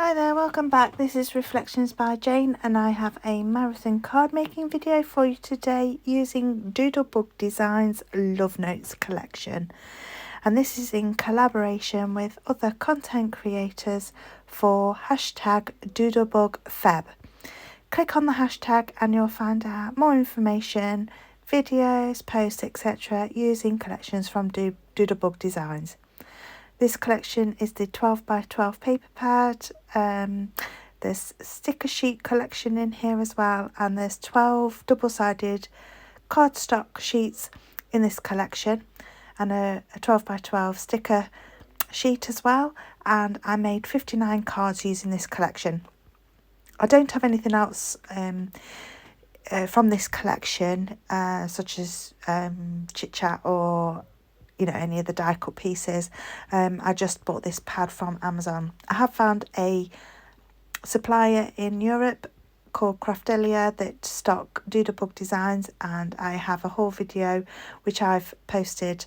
Hi there, welcome back. This is Reflections by Jane and I have a marathon card making video for you today using Doodlebug Designs Love Notes collection. And this is in collaboration with other content creators for hashtag doodlebugfeb. Click on the hashtag and you'll find out more information, videos, posts, etc. using collections from Doodlebug Designs. This collection is the 12 by 12 paper pad. There's sticker sheet collection in here as well, and there's 12 double-sided cardstock sheets in this collection and a 12 by 12 sticker sheet as well, and I made 59 cards using this collection. I don't have anything else from this collection such as Chit Chat or any of the die cut pieces. I just bought this pad from Amazon. I have found a supplier in Europe called crafty that stock Doodlebug Designs, and I have a whole video which I've posted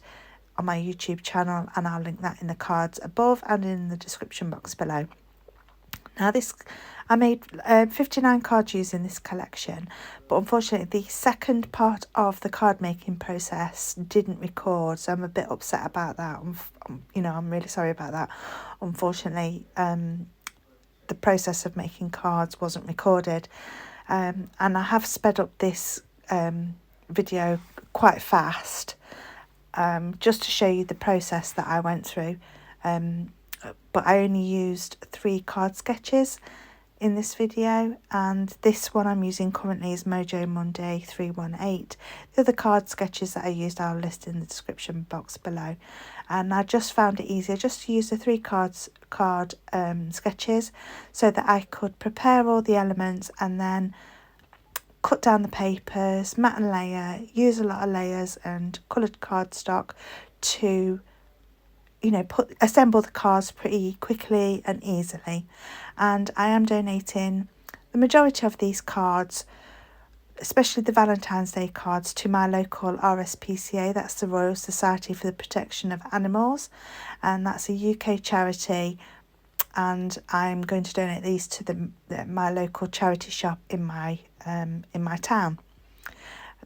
on my YouTube channel, and I'll link that in the cards above and in the description box below. Now I made 59 cards using this collection, but unfortunately the second part of the card making process didn't record, so I'm a bit upset about that. I'm really sorry about that. Unfortunately, the process of making cards wasn't recorded, and I have sped up this video quite fast just to show you the process that I went through. But I only used 3 card sketches in this video, and this one I'm using currently is Mojo Monday 318. The other card sketches that I used I'll list in the description box below, and I just found it easier just to use the 3 card sketches so that I could prepare all the elements and then cut down the papers, mat and layer, use a lot of layers and coloured cardstock to assemble the cards pretty quickly and easily. And I am donating the majority of these cards, especially the Valentine's Day cards, to my local RSPCA. That's the Royal Society for the Protection of Animals, and that's a UK charity, and I'm going to donate these to my local charity shop in my town.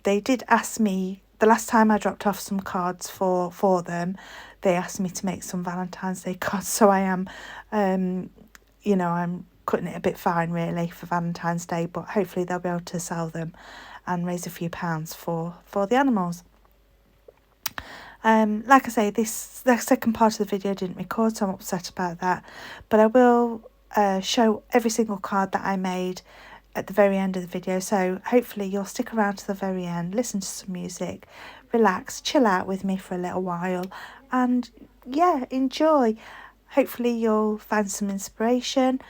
They did ask me the last time I dropped off some cards for them. They asked me to make some Valentine's Day cards, so I am, I'm cutting it a bit fine really for Valentine's Day, but hopefully they'll be able to sell them and raise a few pounds for the animals. Like I say, the second part of the video didn't record, so I'm upset about that, but I will show every single card that I made at the very end of the video, so hopefully you'll stick around to the very end, listen to some music, relax, chill out with me for a little while, and yeah, enjoy. Hopefully you'll find some inspiration.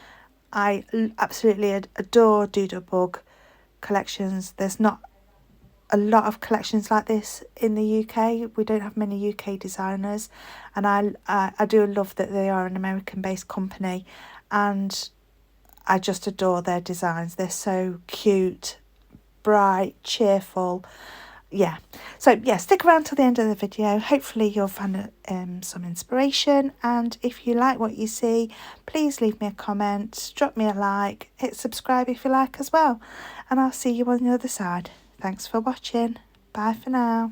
I absolutely adore Doodlebug collections. There's not a lot of collections like this in the UK. We don't have many UK designers, and I do love that they are an American based company, and I just adore their designs. They're so cute, bright, cheerful. Yeah, so yeah, stick around till the end of the video. Hopefully you'll find some inspiration, and if you like what you see, please leave me a comment, drop me a like, hit subscribe if you like as well, and I'll see you on the other side. Thanks for watching. Bye for now.